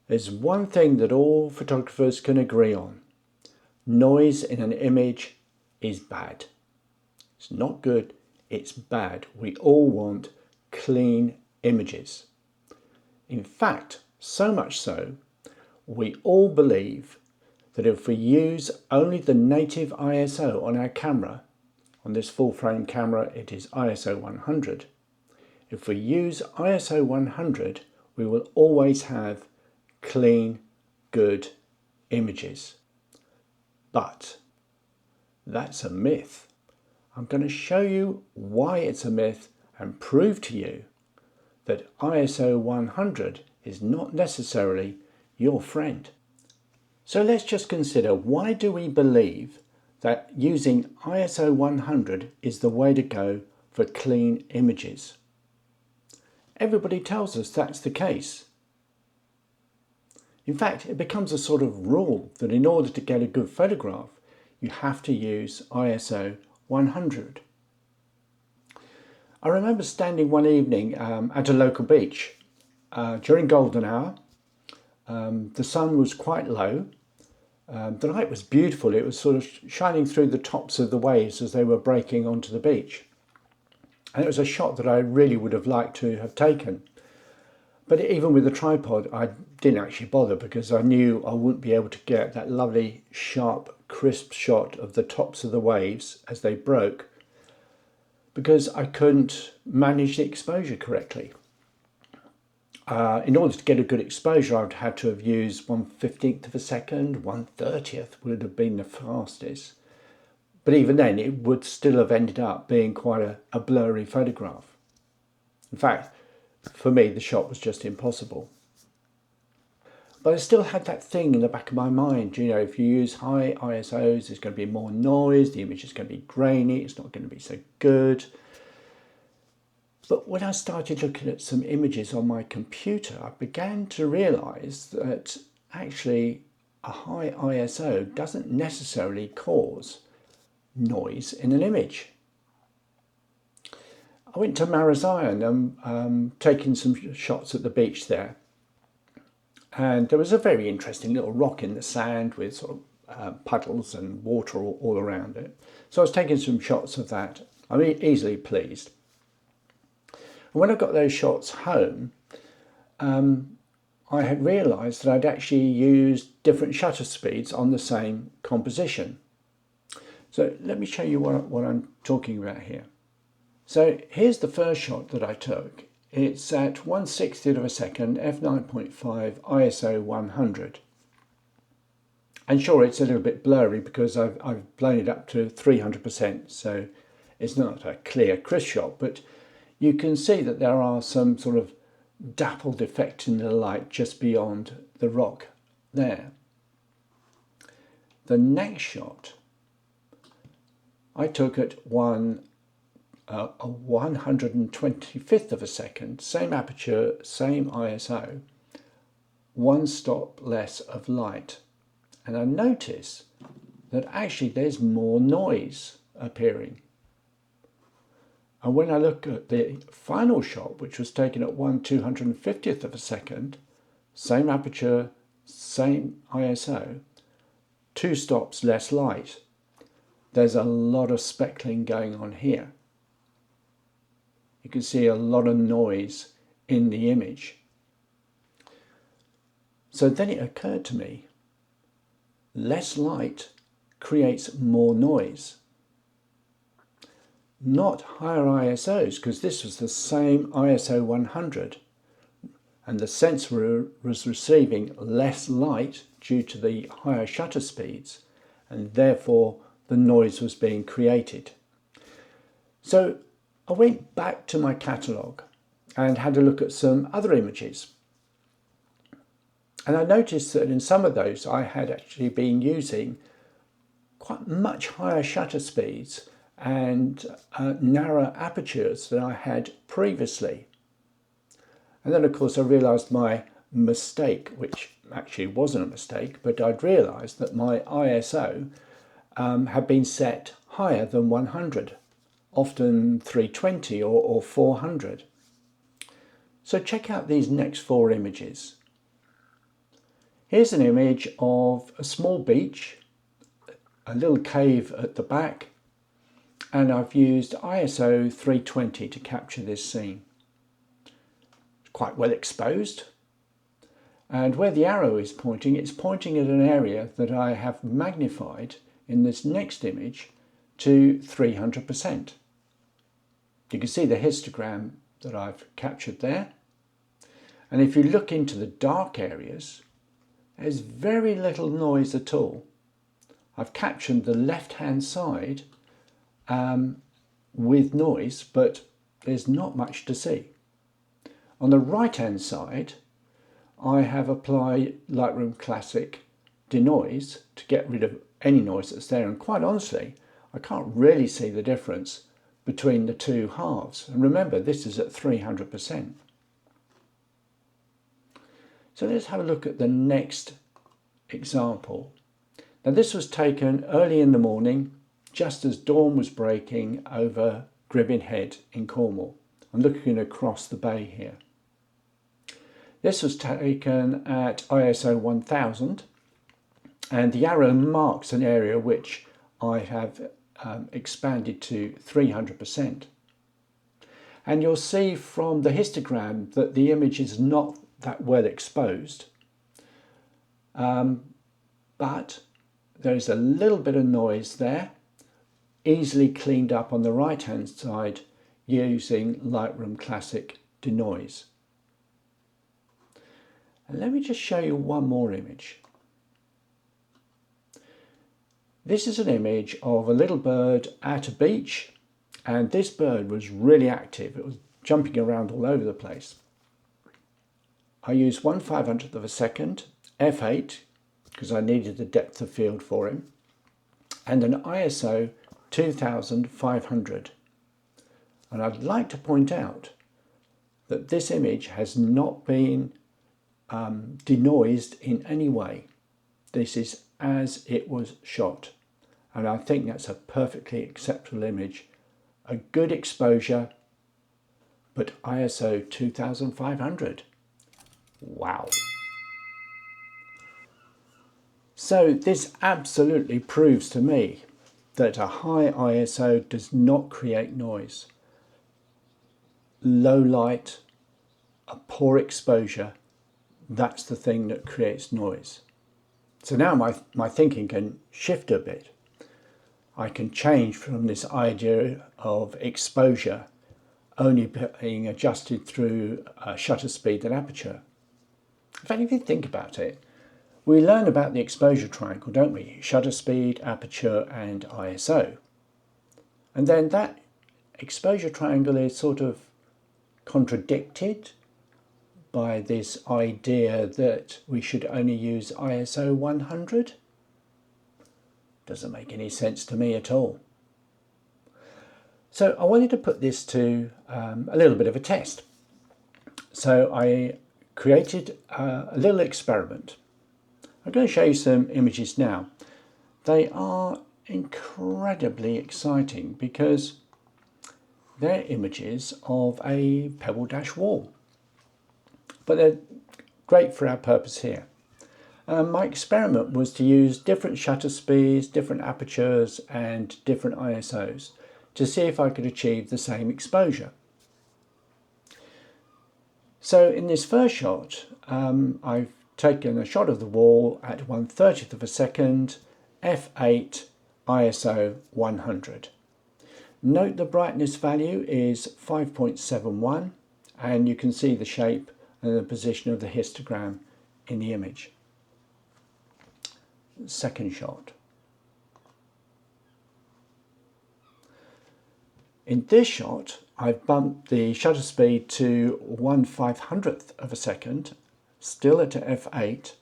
There's one thing that all photographers can agree on. Noise in an image is bad. It's not good, it's bad. We all want clean images. In fact, so much so, we all believe that if we use only the native ISO on our camera, on this full frame camera it is ISO 100, if we use ISO 100 we will always have clean, good images. But that's a myth. I'm going to show you why it's a myth and prove to you that ISO 100 is not necessarily your friend. So let's just consider, why do we believe that using ISO 100 is the way to go for clean images? Everybody tells us that's the case. In fact, it becomes a sort of rule that in order to get a good photograph, you have to use ISO 100. I remember standing one evening at a local beach during golden hour. The sun was quite low. The night was beautiful. It was sort of shining through the tops of the waves as they were breaking onto the beach. And it was a shot that I really would have liked to have taken. But even with the tripod, I didn't actually bother because I knew I wouldn't be able to get that lovely, sharp, crisp shot of the tops of the waves as they broke because I couldn't manage the exposure correctly. In order to get a good exposure, I would have to have used 1/15 of a second, 1/30th would have been the fastest. But even then, it would still have ended up being quite a blurry photograph. In fact, for me, the shot was just impossible. But I still had that thing in the back of my mind, you know, if you use high ISOs, there's going to be more noise, the image is going to be grainy, it's not going to be so good. But when I started looking at some images on my computer, I began to realize that actually a high ISO doesn't necessarily cause noise in an image. I went to Marazion, taking some shots at the beach there, and there was a very interesting little rock in the sand with sort of puddles and water all around it. So I was taking some shots of that. I'm easily pleased. And when I got those shots home, I had realised that I'd actually used different shutter speeds on the same composition. So let me show you what I'm talking about here. So here's the first shot that I took. It's at 1/60th of a second, f9.5, ISO 100. And sure, it's a little bit blurry because I've blown it up to 300%, so it's not a clear, crisp shot, but you can see that there are some sort of dappled effect in the light just beyond the rock there. The next shot I took at a 125th of a second, same aperture, same ISO, one stop less of light. And I notice that actually there's more noise appearing. And when I look at the final shot, which was taken at 1/250th of a second, same aperture, same ISO, two stops less light, there's a lot of speckling going on here. You can see a lot of noise in the image. So then it occurred to me, less light creates more noise. Not higher ISOs, because this was the same ISO 100 and the sensor was receiving less light due to the higher shutter speeds, and therefore the noise was being created. So I went back to my catalogue and had a look at some other images. And I noticed that in some of those I had actually been using quite much higher shutter speeds and narrower apertures than I had previously. And then of course I realised my mistake, which actually wasn't a mistake, but I'd realised that my ISO had been set higher than 100, often 320 or 400. So check out these next four images. Here's an image of a small beach, a little cave at the back, and I've used ISO 320 to capture this scene. It's quite well exposed, and where the arrow is pointing, it's pointing at an area that I have magnified in this next image to 300%. You can see the histogram that I've captured there. And if you look into the dark areas, there's very little noise at all. I've captured the left-hand side with noise, but there's not much to see. On the right-hand side, I have applied Lightroom Classic Denoise to get rid of any noise that's there. And quite honestly, I can't really see the difference between the two halves. And remember, this is at 300%. So let's have a look at the next example. Now this was taken early in the morning, just as dawn was breaking over Gribbin Head in Cornwall. I'm looking across the bay here. This was taken at ISO 1000, and the arrow marks an area which I have expanded to 300%. And you'll see from the histogram that the image is not that well exposed, but there's a little bit of noise there, easily cleaned up on the right hand side using Lightroom Classic Denoise. And let me just show you one more image. This is an image of a little bird at a beach, and this bird was really active. It was jumping around all over the place. I used 1/500th of a second, f8, because I needed the depth of field for him, and an ISO 2500. And I'd like to point out that this image has not been denoised in any way. This is as it was shot, and I think that's a perfectly acceptable image. A good exposure, but ISO 2500. Wow. So this absolutely proves to me that a high ISO does not create noise. Low light, a poor exposure, that's the thing that creates noise. So now my thinking can shift a bit. I can change from this idea of exposure only being adjusted through shutter speed and aperture. In fact, if you think about it, we learn about the exposure triangle, don't we? Shutter speed, aperture, and ISO. And then that exposure triangle is sort of contradicted by this idea that we should only use ISO 100. Doesn't make any sense to me at all. So I wanted to put this to a little bit of a test. So I created a little experiment. I'm going to show you some images now. They are incredibly exciting because they're images of a pebble dash wall. But they're great for our purpose here. My experiment was to use different shutter speeds, different apertures, and different ISOs to see if I could achieve the same exposure. So in this first shot, I've taken a shot of the wall at 1/30th of a second, f8, ISO 100. Note the brightness value is 5.71, and you can see the shape and the position of the histogram in the image. Second shot. In this shot, I've bumped the shutter speed to 1/500th of a second, still at f8,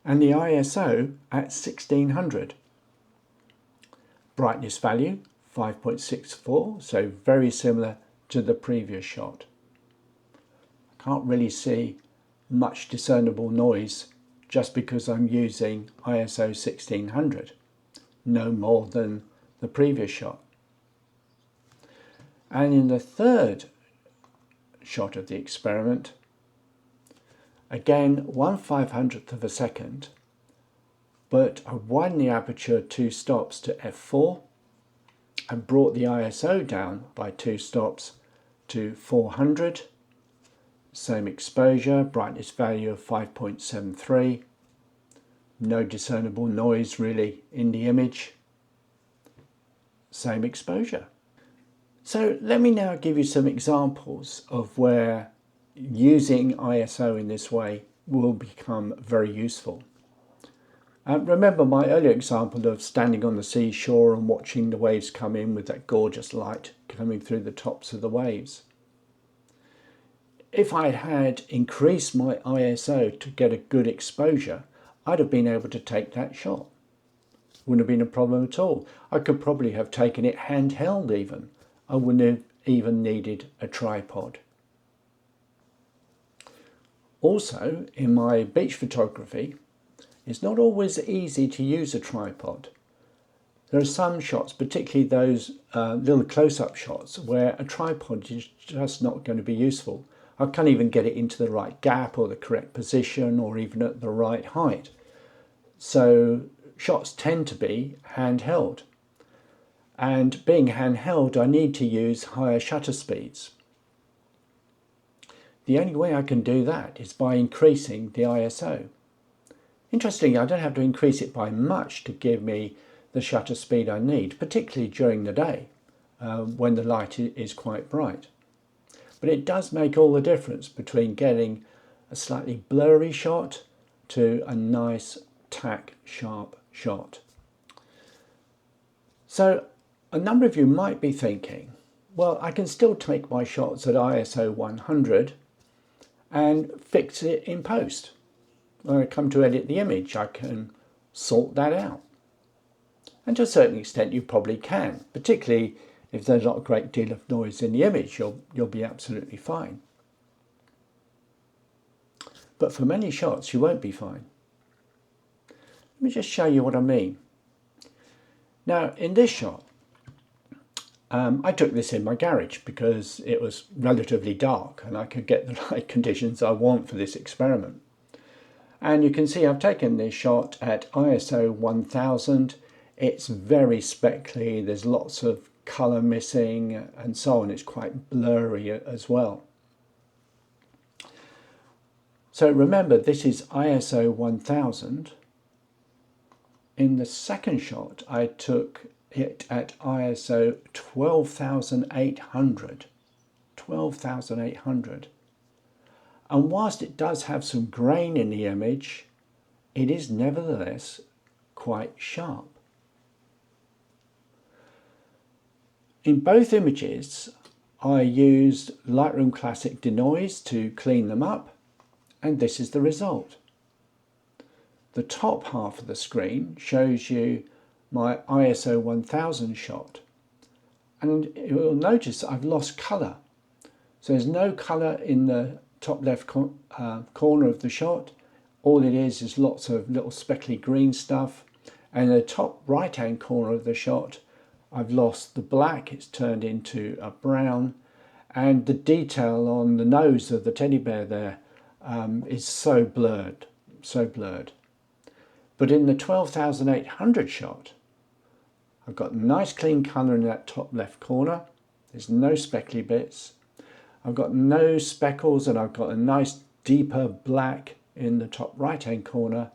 and the ISO at 1600. Brightness value 5.64, so very similar to the previous shot. I can't really see much discernible noise just because I'm using ISO 1600, no more than the previous shot. And in the third shot of the experiment, Again, 1/500th of a second, but I widened the aperture 2 stops to f4 and brought the ISO down by 2 stops to 400. Same exposure, brightness value of 5.73. No discernible noise really in the image. Same exposure. So let me now give you some examples of where using ISO in this way will become very useful. Remember my earlier example of standing on the seashore and watching the waves come in with that gorgeous light coming through the tops of the waves. If I had increased my ISO to get a good exposure, I'd have been able to take that shot. Wouldn't have been a problem at all. I could probably have taken it handheld even. I wouldn't have even needed a tripod. Also, in my beach photography, it's not always easy to use a tripod. There are some shots, particularly those little close-up shots, where a tripod is just not going to be useful. I can't even get it into the right gap or the correct position or even at the right height. So shots tend to be handheld. And being handheld, I need to use higher shutter speeds. The only way I can do that is by increasing the ISO. Interestingly, I don't have to increase it by much to give me the shutter speed I need, particularly during the day when the light is quite bright. But it does make all the difference between getting a slightly blurry shot to a nice tack sharp shot. So a number of you might be thinking, well, I can still take my shots at ISO 100 and fix it in post. When I come to edit the image, I can sort that out. And to a certain extent, you probably can, particularly if there's not a great deal of noise in the image, you'll be absolutely fine. But for many shots, you won't be fine. Let me just show you what I mean. Now, in this shot, I took this in my garage because it was relatively dark and I could get the light conditions I want for this experiment. And you can see I've taken this shot at ISO 1000. It's very speckly, there's lots of colour missing and so on. It's quite blurry as well. So remember, this is ISO 1000. In the second shot, I took it at ISO 12,800. 12,800. And whilst it does have some grain in the image, it is nevertheless quite sharp. In both images, I used Lightroom Classic Denoise to clean them up, and this is the result. The top half of the screen shows you my ISO 1000 shot, and you'll notice I've lost colour. So there's no colour in the top left corner of the shot. All it is lots of little speckly green stuff, and the top right hand corner of the shot, I've lost the black, it's turned into a brown, and the detail on the nose of the teddy bear there is so blurred, so blurred. But in the 12,800 shot, I've got nice clean colour in that top left corner. There's no speckly bits. I've got no speckles, and I've got a nice deeper black in the top right hand corner,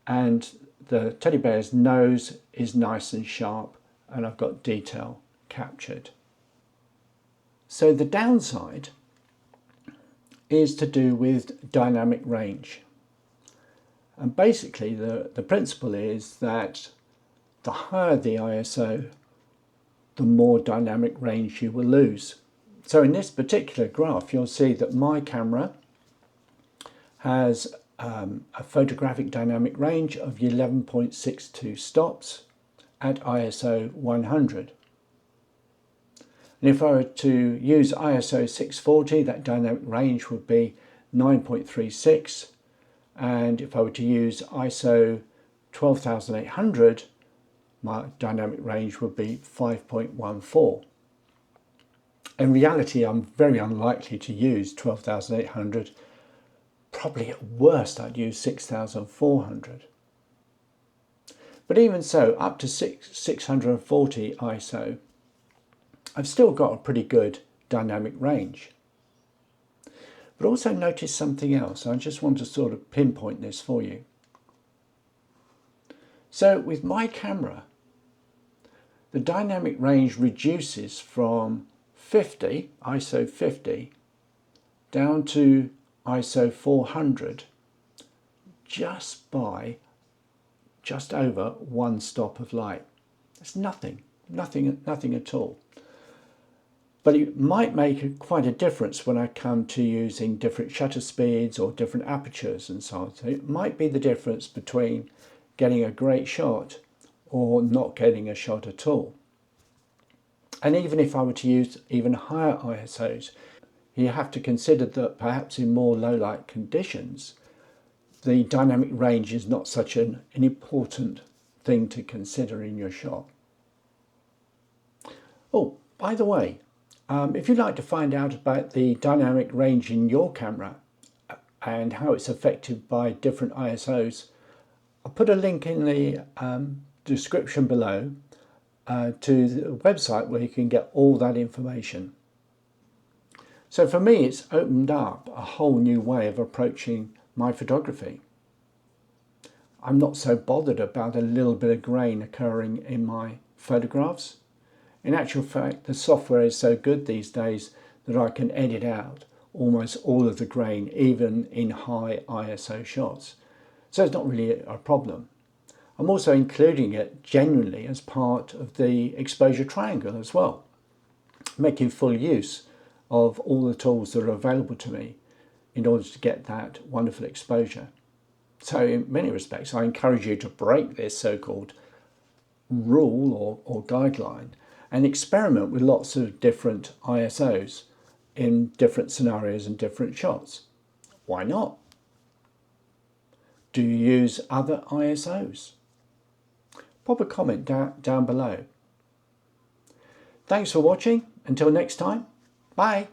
and the teddy bear's nose is nice and sharp, and I've got detail captured. So the downside is to do with dynamic range. And basically the principle is that the higher the ISO, the more dynamic range you will lose. So in this particular graph, you'll see that my camera has a photographic dynamic range of 11.62 stops at ISO 100. And if I were to use ISO 640, that dynamic range would be 9.36. And if I were to use ISO 12,800, my dynamic range would be 5.14. In reality, I'm very unlikely to use 12,800, probably at worst I'd use 6400. But even so, up to 640 ISO, I've still got a pretty good dynamic range. But also notice something else. I just want to sort of pinpoint this for you. So with my camera, the dynamic range reduces from 50, ISO 50, down to ISO 400 just by just over one stop of light. It's nothing at all. But it might make quite a difference when I come to using different shutter speeds or different apertures and so on. So it might be the difference between getting a great shot or not getting a shot at all. And even if I were to use even higher ISOs, you have to consider that perhaps in more low light conditions, the dynamic range is not such an important thing to consider in your shot. Oh, by the way, if you'd like to find out about the dynamic range in your camera and how it's affected by different ISOs, I'll put a link in the description below to the website where you can get all that information. So for me, it's opened up a whole new way of approaching my photography. I'm not so bothered about a little bit of grain occurring in my photographs. In actual fact, the software is so good these days that I can edit out almost all of the grain, even in high ISO shots. So it's not really a problem. I'm also including it genuinely as part of the exposure triangle as well, making full use of all the tools that are available to me in order to get that wonderful exposure. So in many respects, I encourage you to break this so-called rule or guideline and experiment with lots of different ISOs in different scenarios and different shots. Why not? Do you use other ISOs? Pop a comment down below. Thanks for watching. Until next time, bye.